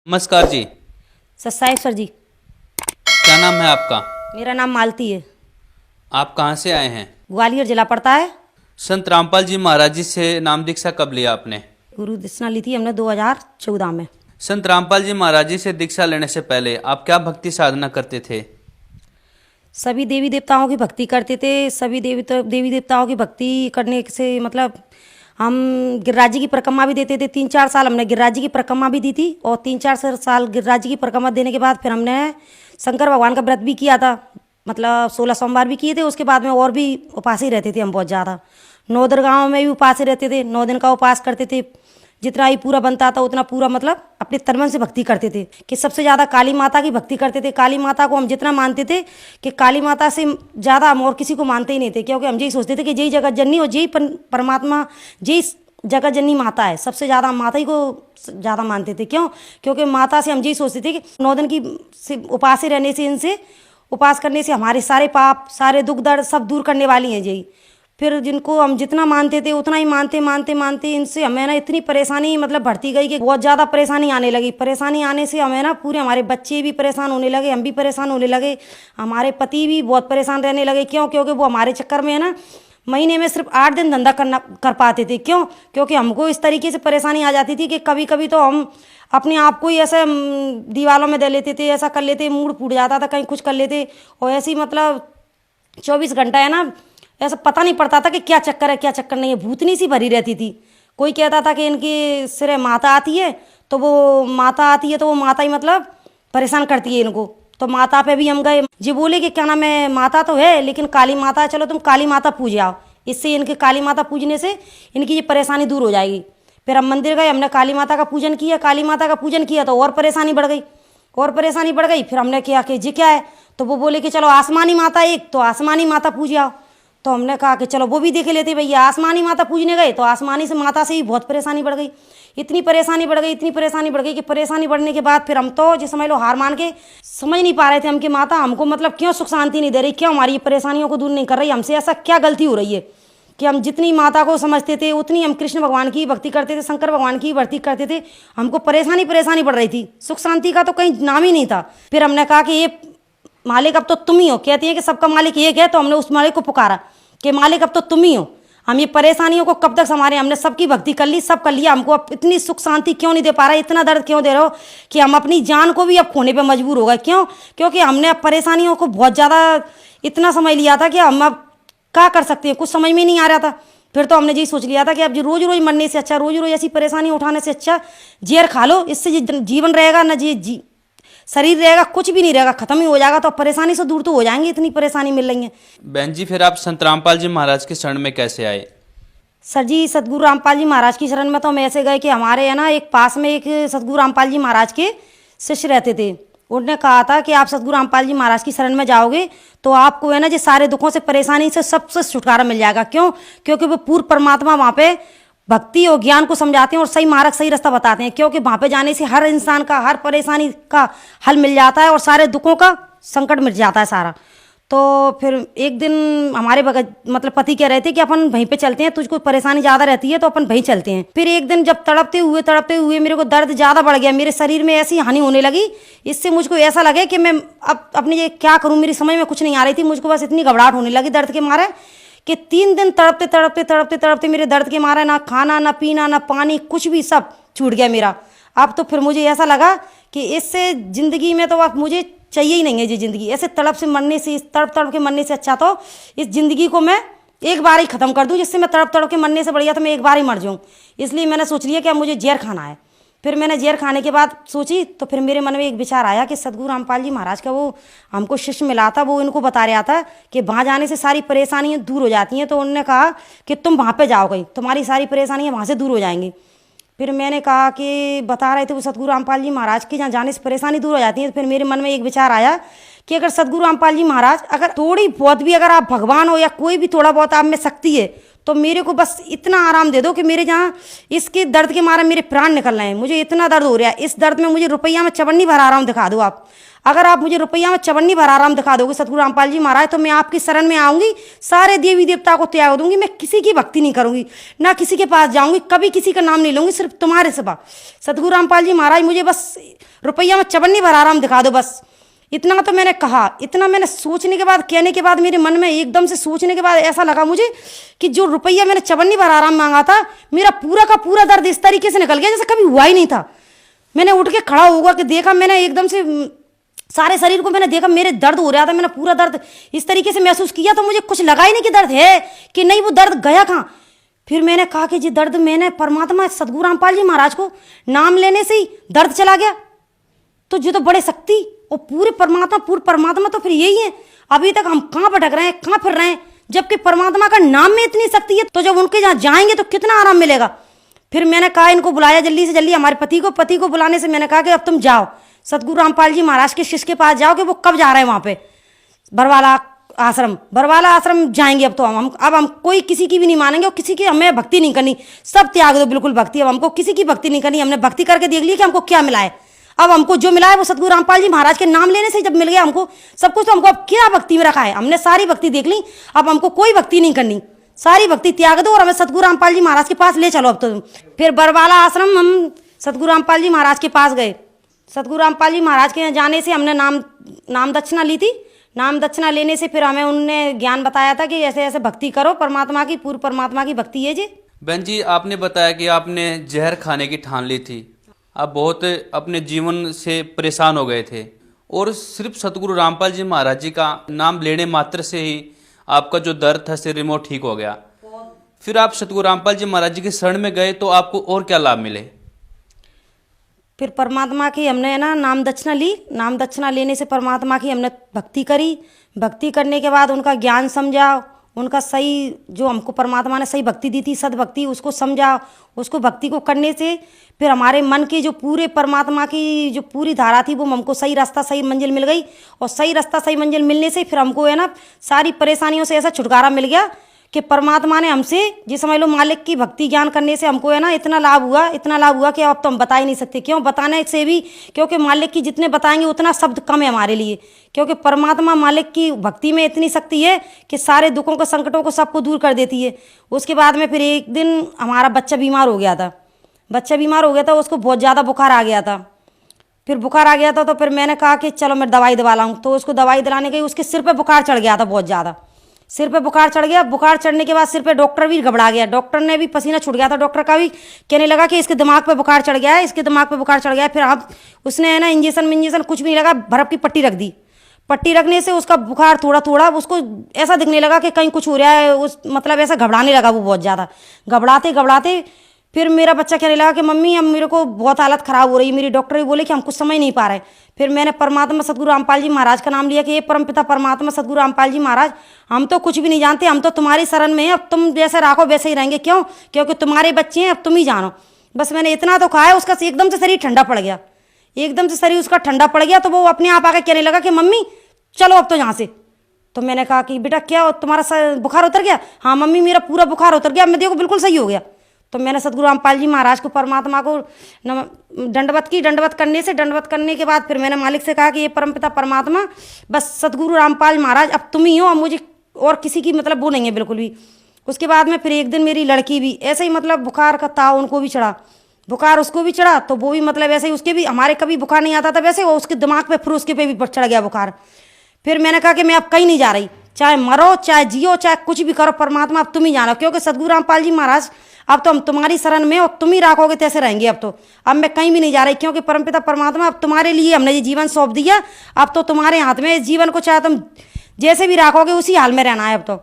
नमस्कार जी। सर जी। क्या नाम है आपका? मेरा नाम मालती है। आप कहाँ से आए हैं? ग्वालियर जिला पड़ता है। संत रामपाल जी महाराज जी से नाम दीक्षा कब लिया आपने? गुरु दक्षिणा ली थी हमने 2014 में। संत रामपाल जी महाराज जी से दीक्षा लेने से पहले आप क्या भक्ति साधना करते थे? सभी देवी देवताओं की भक्ति करते थे। सभी देवी देवताओं की भक्ति करने से मतलब हम गिरिराज जी की परिक्रमा भी देते थे। 3-4 साल हमने गिरिराज जी की परिक्रमा भी दी थी और 3-4 साल गिरिराज जी की परिक्रमा देने के बाद फिर हमने शंकर भगवान का व्रत भी किया था। मतलब 16 सोमवार भी किए थे। उसके बाद में और भी उपास ही रहते थे हम बहुत ज़्यादा। 9 दुर्गाओं में भी उपास ही रहते थे। 9 दिन का उपास करते थे। जितना ही पूरा बनता था उतना पूरा मतलब अपने तन मन से भक्ति करते थे कि सबसे ज़्यादा काली माता की भक्ति करते थे। काली माता को हम जितना मानते थे कि काली माता से ज़्यादा हम और किसी को मानते ही नहीं थे, क्योंकि हम यही सोचते थे कि यही जगत जननी और यही परमात्मा, यही जगत जननी माता है। सबसे ज़्यादा हम माता ही को ज़्यादा मानते थे। क्यों? क्योंकि माता से हम यही सोचते थे कि 9 दिन की उपास ही रहने से, इनसे उपास करने से हमारे सारे पाप, सारे दुख दर्द सब दूर करने वाली हैं यही। फिर जिनको हम जितना मानते थे उतना ही मानते इनसे हमें ना इतनी परेशानी मतलब बढ़ती गई कि बहुत ज़्यादा परेशानी आने लगी। परेशानी आने से हमें ना पूरे हमारे बच्चे भी परेशान होने लगे, हम भी परेशान होने लगे, हमारे पति भी बहुत परेशान रहने लगे। क्यों? क्योंकि वो हमारे चक्कर में है ना महीने में सिर्फ 8 दिन धंधा कर पाते थे। क्यों? क्योंकि हमको इस तरीके से परेशानी आ जाती थी कि कभी कभी तो हम अपने आप को ही ऐसे दीवारों में दे लेते थे, ऐसा कर लेते, मूड फूट जाता था, कहीं कुछ कर लेते और ऐसी मतलब 24 घंटा है ना ऐसा पता नहीं पड़ता था कि क्या चक्कर है क्या चक्कर नहीं है। भूतनी सी भरी रहती थी। कोई कहता था कि इनकी सिरे माता आती है तो वो माता ही मतलब परेशान करती है इनको। तो माता पे भी हम गए, जी बोले कि क्या नाम है माता तो है लेकिन काली माता है, चलो तुम काली माता पूज आओ, इससे इनके काली माता पूजने से इनकी ये परेशानी दूर हो जाएगी। फिर हम मंदिर गए, हमने काली माता का पूजन किया। काली माता का पूजन किया तो और परेशानी बढ़ गई। फिर हमने किया कि जी क्या है, तो वो बोले कि चलो आसमानी माता एक, तो आसमानी माता पूज आओ। तो हमने कहा कि चलो वो भी देख लेते भैया। आसमानी माता पूजने गए तो आसमानी से माता से ही बहुत परेशानी बढ़ गई। इतनी परेशानी बढ़ गई कि परेशानी बढ़ने के बाद फिर हम तो जो समझ लो हार मान के समझ नहीं पा रहे थे हम कि माता हमको मतलब क्यों सुख शांति नहीं दे रही, क्यों हमारी परेशानियों को दूर नहीं कर रही, हमसे ऐसा क्या गलती हो रही है कि हम जितनी माता को समझते थे उतनी हम कृष्ण भगवान की भक्ति करते थे, शंकर भगवान की भक्ति करते थे, हमको परेशानी बढ़ रही थी। सुख शांति का तो कहीं नाम ही नहीं था। फिर हमने कहा कि ये मालिक अब तो तुम ही हो। कहती है कि सबका मालिक एक है, तो हमने उस मालिक को पुकारा कि मालिक अब तो तुम ही हो, हम ये परेशानियों को कब तक संभालें। हमने सबकी भक्ति कर ली, सब कर लिया, हमको अब इतनी सुख शांति क्यों नहीं दे पा रहा, इतना दर्द क्यों दे रहे हो कि हम अपनी जान को भी अब खोने पे मजबूर हो गए। क्यों? क्योंकि हमने अब परेशानियों को बहुत ज़्यादा इतना समझ लिया था कि हम अब क्या कर सकते हैं, कुछ समझ में नहीं आ रहा था। फिर तो हमने यही सोच लिया था कि अब रोज रोज मरने से अच्छा, रोज रोज ऐसी परेशानी उठाने से अच्छा जहर खा लो, इससे जीवन रहेगा ना, जी शरीर रहेगा, कुछ भी नहीं रहेगा, खत्म ही हो जाएगा। तो परेशानी से दूर तो हो जाएंगे, इतनी परेशानी मिल रही है। बहन जी, फिर आप संत रामपाल जी महाराज के शरण में कैसे आए? सर जी, सतगुरु रामपाल जी महाराज की शरण में तो हम ऐसे गए कि हमारे है ना एक पास में एक सतगुरु रामपाल जी महाराज के शिष्य रहते थे। उन्होंने कहा था कि आप सतगुरु रामपाल जी महाराज की शरण में जाओगे तो आपको है ना जो सारे दुखों से, परेशानी से, सबसे छुटकारा मिल जाएगा। क्यों? क्योंकि वो पूर्ण परमात्मा वहाँ पे भक्ति और ज्ञान को समझाते हैं और सही मार्ग, सही रास्ता बताते हैं। क्योंकि वहाँ पे जाने से हर इंसान का हर परेशानी का हल मिल जाता है और सारे दुखों का संकट मिट जाता है सारा। तो फिर एक दिन हमारे मतलब पति कह रहे थे कि अपन वहीं पे चलते हैं, तुझको परेशानी ज़्यादा रहती है तो अपन वहीं चलते हैं। फिर एक दिन जब तड़पते हुए मेरे को दर्द ज़्यादा बढ़ गया, मेरे शरीर में ऐसी हानि होने लगी, इससे मुझको ऐसा लगे कि मैं अब अपने ये क्या करूँ, मेरी समझ में कुछ नहीं आ रही थी। मुझको बस इतनी घबराहट होने लगी दर्द के मारे कि 3 दिन तड़पते मेरे दर्द के मारे ना खाना, ना पीना, ना पानी, कुछ भी सब छूट गया मेरा। अब तो फिर मुझे ऐसा लगा कि इससे ज़िंदगी में तो अब मुझे चाहिए ही नहीं है ये ज़िंदगी। ऐसे तड़प के मरने से अच्छा तो इस ज़िंदगी को मैं एक बार ही ख़त्म कर दूं, जिससे मैं तड़प के मरने से बढ़िया तो मैं एक बार ही मर जाऊं। इसलिए मैंने सोच लिया कि अब मुझे जहर खाना है। फिर मैंने जहर खाने के बाद सोची तो फिर मेरे मन में एक विचार आया कि सतगुरु रामपाल जी महाराज का वो हमको शिष्य मिला था, वो इनको बता रहा था कि वहाँ जाने से सारी परेशानियाँ दूर हो जाती हैं। तो उन्होंने कहा कि तुम वहाँ पर जाओगे, तुम्हारी सारी परेशानियाँ वहाँ से दूर हो जाएंगी। फिर मैंने कहा कि बता रहे थे वो सतगुरु रामपाल जी महाराज के जहाँ जाने से परेशानी दूर हो जाती है। तो फिर मेरे मन में एक विचार आया कि अगर सतगुरु रामपाल जी महाराज, अगर थोड़ी बहुत भी अगर आप भगवान हो या कोई भी थोड़ा बहुत आप में शक्ति है तो मेरे को बस इतना आराम दे दो कि मेरे जहाँ इसके दर्द के मारे मेरे प्राण निकल रहे हैं, मुझे इतना दर्द हो रहा है। इस दर्द में मुझे रुपया में चवन्नी भर आराम दिखा दो आप। अगर आप मुझे रुपया में चवन्नी भर आराम दिखा दोगे सतगुरु रामपाल जी महाराज, तो मैं आपकी शरण में आऊँगी, सारे देवी देवता को त्याग दूंगी, मैं किसी की भक्ति नहीं करूँगी, ना किसी के पास जाऊँगी, कभी किसी का नाम नहीं लूँगी, सिर्फ तुम्हारे सिवा। सतगुरु रामपाल जी महाराज मुझे बस रुपया में चवन्नी भर आराम दिखा दो बस। इतना तो मैंने कहा, इतना मैंने सोचने के बाद, कहने के बाद, मेरे मन में एकदम से सोचने के बाद ऐसा लगा मुझे कि जो रुपया मैंने चवन्नी भर आराम मांगा था, मेरा पूरा का पूरा दर्द इस तरीके से निकल गया जैसे कभी हुआ ही नहीं था। मैंने उठ के खड़ा होगा कि देखा, मैंने एकदम से सारे शरीर को मैंने देखा, मेरे दर्द हो रहा था, मैंने पूरा दर्द इस तरीके से महसूस किया, तो मुझे कुछ लगा ही नहीं कि दर्द है कि नहीं, वो दर्द गया कहाँ। फिर मैंने कहा कि जी दर्द, मैंने परमात्मा सतगुरु रामपाल जी महाराज को नाम लेने से ही दर्द चला गया, तो जो तो बड़े शक्ति और पूरे परमात्मा तो फिर यही है। अभी तक हम कहाँ भटक रहे हैं, कहाँ फिर रहे हैं, जबकि परमात्मा का नाम में इतनी शक्ति है, तो जब उनके जहाँ जाएंगे तो कितना आराम मिलेगा। फिर मैंने कहा इनको बुलाया जल्दी से जल्दी, हमारे पति को बुलाने से मैंने कहा कि अब तुम जाओ सतगुरु रामपाल जी महाराज के शिष्य के पास जाओ कि वो कब जा रहे हैं वहाँ पे बरवाला आश्रम जाएंगे। अब तो हम कोई किसी की भी नहीं मानेंगे और किसी की हमें भक्ति नहीं करनी, सब त्याग दो बिल्कुल भक्ति। अब हमको किसी की भक्ति नहीं करनी, हमने भक्ति करके देख लिया कि हमको क्या मिला है। अब हमको जो मिला है वो सतगुरु रामपाल जी महाराज के नाम लेने से जब मिल गया हमको सब कुछ, तो हमको अब क्या भक्ति में रखा है, हमने सारी भक्ति देख ली, अब हमको कोई भक्ति नहीं करनी, सारी भक्ति त्याग दो और हमें सतगुरु रामपाल जी महाराज के पास ले चलो। अब तो फिर बरवाला आश्रम हम सतगुरु रामपाल जी महाराज के पास गए। सतगुरु रामपाल जी महाराज के यहाँ जाने से हमने नाम दक्षिणा ली थी। नाम दक्षिणा लेने से फिर हमें उनने ज्ञान बताया था कि ऐसे ऐसे भक्ति करो परमात्मा की, पूर्व परमात्मा की भक्ति है जी। बहन जी, आपने बताया कि आपने जहर खाने की ठान ली थी, आप बहुत अपने जीवन से परेशान हो गए थे और सिर्फ सतगुरु रामपाल जी महाराज जी का नाम लेने मात्र से ही आपका जो दर्द था शरीर में वो ठीक हो गया। फिर आप सतगुरु रामपाल जी महाराज जी की शरण में गए तो आपको और क्या लाभ मिले? फिर परमात्मा की हमने ना नाम दक्षिणा ली। नाम दक्षिणा लेने से परमात्मा की हमने भक्ति करी। भक्ति करने के बाद उनका ज्ञान समझा, उनका सही जो हमको परमात्मा ने सही भक्ति दी थी, सद्भक्ति, उसको समझा। उसको भक्ति को करने से फिर हमारे मन के जो पूरे परमात्मा की जो पूरी धारा थी वो हमको सही रास्ता सही मंजिल मिल गई। और सही रास्ता सही मंजिल मिलने से फिर हमको है ना सारी परेशानियों से ऐसा छुटकारा मिल गया कि परमात्मा ने हमसे जी समझ लो मालिक की भक्ति ज्ञान करने से हमको है ना इतना लाभ हुआ कि अब तो हम बता ही नहीं सकते। क्यों बताने से भी, क्योंकि मालिक की जितने बताएंगे उतना शब्द कम है हमारे लिए, क्योंकि परमात्मा मालिक की भक्ति में इतनी शक्ति है कि सारे दुखों को संकटों को सबको दूर कर देती है। उसके बाद में फिर एक दिन हमारा बच्चा बीमार हो गया था, उसको बहुत ज़्यादा बुखार आ गया था। फिर बुखार आ गया था तो फिर मैंने कहा कि चलो मैं दवाई दिला लाऊं। तो उसको दवाई दिलाने गई, उसके सिर पे बुखार चढ़ गया था बहुत ज़्यादा। सिर पे बुखार चढ़ गया, बुखार चढ़ने के बाद सिर पे डॉक्टर भी घबरा गया, डॉक्टर ने भी पसीना छूट गया था, डॉक्टर का भी कहने लगा कि इसके दिमाग पे बुखार चढ़ गया है, फिर अब उसने है ना इंजेक्शन कुछ भी नहीं लगा, बर्फ की पट्टी रख दी। पट्टी रखने से उसका बुखार थोड़ा उसको ऐसा दिखने लगा कि कहीं कुछ हो रहा है, उस मतलब ऐसा घबराने लगा वो बहुत ज़्यादा। घबराते फिर मेरा बच्चा कहने लगा कि मम्मी अब मेरे को बहुत हालत ख़राब हो रही है, मेरी डॉक्टर भी बोले कि हम कुछ समझ नहीं पा रहे। फिर मैंने परमात्मा सतगुरु रामपाल जी महाराज का नाम लिया कि ये परमपिता परमात्मा सतगुरु रामपाल जी महाराज, हम तो कुछ भी नहीं जानते, हम तो तुम्हारी शरण में हैं, अब तुम जैसे राखो वैसे ही रहेंगे। क्यों? क्योंकि तुम्हारे बच्चे हैं, अब तुम ही जानो। बस मैंने इतना तो कहा है, उसका एकदम से शरीर ठंडा पड़ गया, एकदम से शरीर उसका ठंडा पड़ गया। तो वो अपने आप आके कहने लगा कि मम्मी चलो अब तो यहाँ से। तो मैंने कहा कि बेटा क्या तुम्हारा बुखार उतर गया? हाँ मम्मी मेरा पूरा बुखार उतर गया, मैं देखो बिल्कुल सही हो गया। तो मैंने सतगुरु रामपाल जी महाराज को परमात्मा को दंडवत करने के बाद फिर मैंने मालिक से कहा कि ये परमपिता परमात्मा बस सतगुरु रामपाल महाराज अब तुम ही हो, अब मुझे और किसी की मतलब वो नहीं है बिल्कुल भी। उसके बाद में फिर एक दिन मेरी लड़की भी ऐसे ही मतलब बुखार का था, उनको भी चढ़ा बुखार, उसको भी चढ़ा। तो वो भी मतलब ऐसे ही उसके भी, हमारे कभी बुखार नहीं आता था वैसे, वो उसके दिमाग पे फिर उसके पे भी चढ़ गया बुखार। फिर मैंने कहा कि मैं अब कहीं नहीं जा रही, चाहे मरो चाहे जियो चाहे कुछ भी करो, परमात्मा अब तुम ही जानो, क्योंकि सतगुरु रामपाल जी महाराज अब तो हम तुम्हारी शरण में और तुम ही राखोगे तैसे रहेंगे। अब मैं कहीं भी नहीं जा रही, क्योंकि परमपिता परमात्मा अब तुम्हारे लिए हमने ये जीवन सौंप दिया, अब तो तुम्हारे हाथ में इस जीवन को चाहे तुम जैसे भी राखोगे उसी हाल में रहना है अब तो।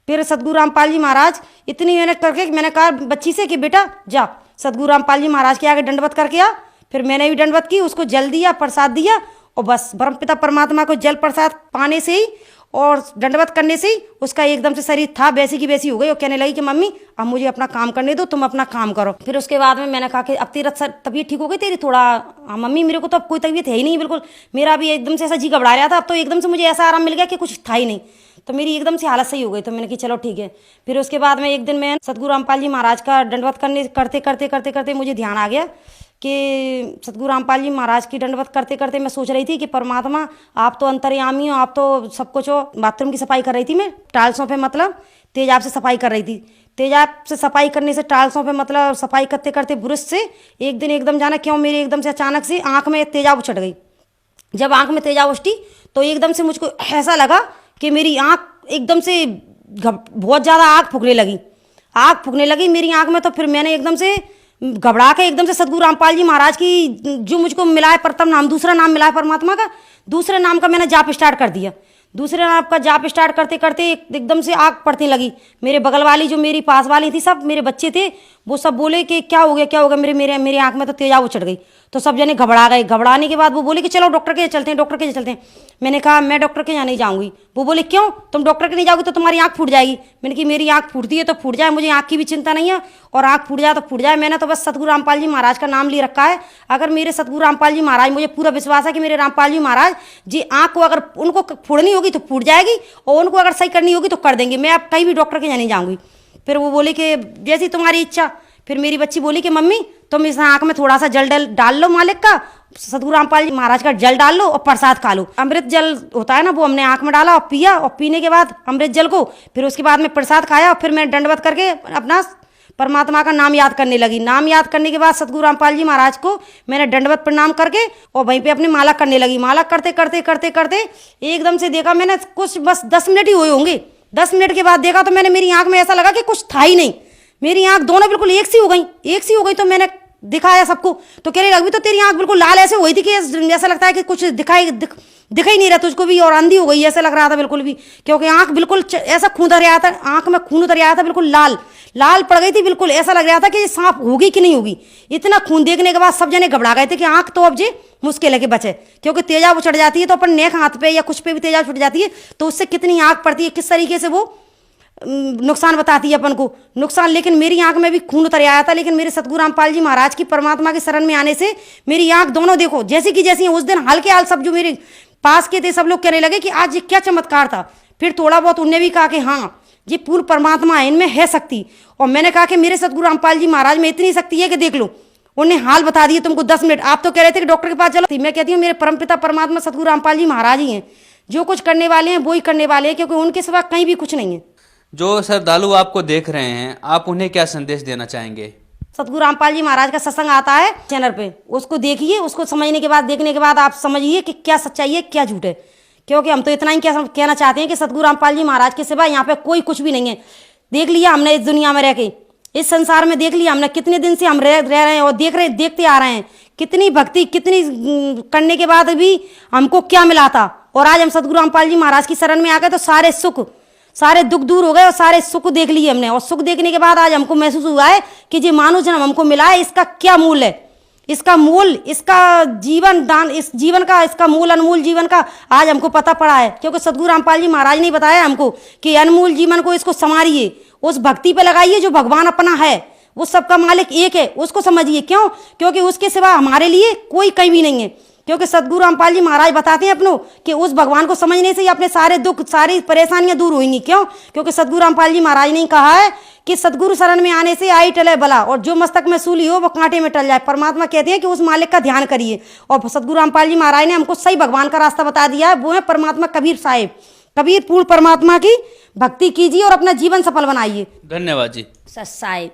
फिर सतगुरु रामपाल जी महाराज इतनी मेहनत करके मैंने कहा बच्ची से कि बेटा जा सतगुरु रामपाल जी महाराज के आगे दंडवत करके आ। फिर मैंने भी दंडवत की, उसको जल दिया, प्रसाद दिया, और बस परमपिता परमात्मा को जल प्रसाद पाने से ही और दंडवत करने से ही उसका एकदम से शरीर था वैसी की वैसी हो गई और कहने लगी कि मम्मी अब मुझे अपना काम करने दो, तुम अपना काम करो। फिर उसके बाद में मैंने कहा कि अब तेरा तबीयत ठीक हो गई तेरी थोड़ा? हाँ मम्मी मेरे को तो अब कोई तबीयत है ही नहीं बिल्कुल, मेरा भी एकदम से ऐसा जी घबरा रहा था, अब तो एकदम से मुझे ऐसा आराम मिल गया कि कुछ था ही नहीं, तो मेरी एकदम से हालत सही हो गई। तो मैंने कहा चलो ठीक है। फिर उसके बाद में एक दिन मैं सतगुरु रामपाल जी महाराज का दंडवत करते करते मुझे ध्यान आ गया कि सतगुरु रामपाल जी महाराज की दंडवत करते करते मैं सोच रही थी कि परमात्मा आप तो अंतर्यामी हो, आप तो सब कुछ हो। बाथरूम की सफाई कर रही थी मैं टाइल्सों पे, मतलब तेजाब से सफाई कर रही थी। तेजाब से सफाई करने से टाइल्सों पे मतलब सफाई करते करते ब्रश से एक दिन एकदम जाना क्यों मेरी एकदम से अचानक से आँख में तेजाब उछट गई। जब आँख में तेजाब उछटी तो एकदम से मुझको ऐसा लगा कि मेरी आँख एकदम से बहुत ज़्यादा आँख फूकने लगी मेरी आँख में। तो फिर मैंने एकदम से घबरा के एकदम से सतगुरु रामपाल जी महाराज की जो मुझको मिला है प्रथम नाम, दूसरा नाम मिला है परमात्मा का, दूसरे नाम का मैंने जाप स्टार्ट कर दिया। दूसरे नाम का जाप स्टार्ट करते करते एकदम से आग पड़ने लगी। मेरे बगल वाली जो मेरी पास वाली थी, सब मेरे बच्चे थे, वो सब बोले कि क्या हो गया मेरे आँख में तो तेजाब उछट गई। तो सब जने घबरा गए। घबराने के बाद वो बोले कि चलो डॉक्टर के चलते हैं। मैंने कहा मैं डॉक्टर के यहाँ नहीं जाऊँगी। वो बोले क्यों? तुम डॉक्टर के नहीं जाओगी तो तुम्हारी आँख फूट जाएगी। मैंने कहा मेरी आँख फूटती है तो फूट जाए, मुझे आँख की भी चिंता नहीं है, और आँख फूट जाए तो फूट जाए। मैंने तो बस सतगुरु रामपाल जी महाराज का नाम ले रखा है। अगर मेरे सतगुरु रामपाल जी महाराज, मुझे पूरा विश्वास है कि मेरे रामपाल जी महाराज जी आँख को अगर उनको फोड़नी होगी तो फूट जाएगी, और उनको अगर सही करनी होगी तो कर देंगे। मैं अब कहीं भी डॉक्टर के यहाँ नहीं जाऊँगी। फिर वो बोले कि जैसी तुम्हारी इच्छा। फिर मेरी बच्ची बोली कि मम्मी तुम इस आँख में थोड़ा सा जल डाल लो, मालिक का, सतगुरु रामपाल जी महाराज का जल डाल लो और प्रसाद खा लो। अमृत जल होता है ना, वो हमने आँख में डाला और पिया, और पीने के बाद अमृत जल को फिर उसके बाद में प्रसाद खाया, और फिर मैं दंडवत करके अपना परमात्मा का नाम याद करने लगी। नाम याद करने के बाद सतगुरु रामपाल जी महाराज को मैंने दंडवत प्रणाम करके और वहीं पे अपनी माला करने लगी। माला करते करते करते करते एकदम से देखा मैंने, कुछ बस 10 मिनट ही हुए होंगे। 10 मिनट के बाद देखा तो मैंने, मेरी आँख में ऐसा लगा कि कुछ था ही नहीं। मेरी आँख दोनों बिल्कुल एक सी हो गई। तो मैंने दिखाया सबको, तो कहने लगी तो तेरी आँख बिल्कुल लाल ऐसे हुई थी कि ऐसा लगता है कि कुछ दिखा ही नहीं रहा तुझको भी, और अंधी हो गई ऐसा लग रहा था बिल्कुल भी, क्योंकि आँख बिल्कुल ऐसा खून उतर आया था, आँख में खून उतर आया था, बिल्कुल लाल पड़ गई थी बिल्कुल। ऐसा लग रहा था कि ये सांप होगी कि नहीं होगी। इतना खून देखने के बाद सब जने घबरा गए थे कि आँख तो अब जे मुश्किल है कि बचे, क्योंकि तेजाब उछट जाती है तो अपन नेक हाथ पे या कुछ पे भी तेजाब छुट जाती है तो उससे कितनी आँख पड़ती है, किस तरीके से वो नुकसान बताती है अपन को नुकसान। लेकिन मेरी आंख में भी खून उतर आया था, लेकिन मेरे सतगुरु रामपाल जी महाराज की परमात्मा के शरण में आने से मेरी आंख दोनों देखो जैसी की जैसी। उस दिन हाल के हाल सब जो मेरे पास के थे सब लोग कहने लगे कि आज ये क्या चमत्कार था। फिर थोड़ा बहुत उनने भी कहा कि हाँ ये पूर्ण परमात्मा है, इनमें है शक्ति। और मैंने कहा कि मेरे सतगुरु रामपाल जी महाराज में इतनी शक्ति है कि देख लो। उन्हें हाल बता दिए तुमको 10 मिनट। आप तो कह रहे थे कि डॉक्टर के पास चलो, मैं कहती हूँ मेरे परमपिता परमात्मा सतगुरु रामपाल जी महाराज ही हैं, जो कुछ करने वाले हैं वो ही करने वाले हैं, क्योंकि उनके सिवा कहीं भी कुछ नहीं है। जो श्रद्धालु आपको देख रहे हैं, आप उन्हें क्या संदेश देना चाहेंगे? सतगुरु रामपाल जी महाराज का सत्संग आता है चैनल पे, उसको देखिए, उसको समझने के बाद, देखने के बाद आप समझिए कि क्या सच्चाई है क्या झूठ है। क्योंकि हम तो इतना ही कहना चाहते हैं कि सतगुरु रामपाल जी महाराज के सिवा यहाँ पे कोई कुछ भी नहीं है। देख लिया हमने इस दुनिया में रह के, इस संसार में देख लिया हमने, कितने दिन से हम रह रहे हैं और देखते आ रहे हैं, कितनी भक्ति कितनी करने के बाद भी हमको क्या मिला था। और आज हम सतगुरु रामपाल जी महाराज की शरण में आ गए तो सारे दुख दूर हो गए और सारे सुख देख लिए हमने। और सुख देखने के बाद आज हमको महसूस हुआ है कि जो मानव जन्म हमको मिला है इसका क्या मूल है, इसका मूल, इसका जीवन दान, इस जीवन का, इसका मूल अनमोल जीवन का आज हमको पता पड़ा है। क्योंकि सतगुरु रामपाल जी महाराज ने बताया हमको कि अनमोल जीवन को इसको संवारिए, उस भक्ति पे लगाइए जो भगवान अपना है, वो सबका मालिक एक है, उसको समझिए। क्यों? क्योंकि उसके सिवा हमारे लिए कोई कहीं भी नहीं है। क्योंकि सतगुरु रामपाल जी महाराज बताते हैं अपनों कि उस भगवान को समझने से ही अपने सारे दुख सारी परेशानियां दूर होंगी। क्यों? क्योंकि सतगुरु रामपाल जी महाराज ने कहा है कि सतगुरु शरण में आने से आई टले बला, और जो मस्तक में सूली हो वो कांटे में टल जाए। परमात्मा कहते हैं कि उस मालिक का ध्यान करिए, और सतगुरु रामपाल जी महाराज ने हमको सही भगवान का रास्ता बता दिया है, वो है परमात्मा कबीर साहिब। कबीर पूर्ण परमात्मा की भक्ति कीजिए और अपना जीवन सफल बनाइए। धन्यवाद जी। सत साहिब।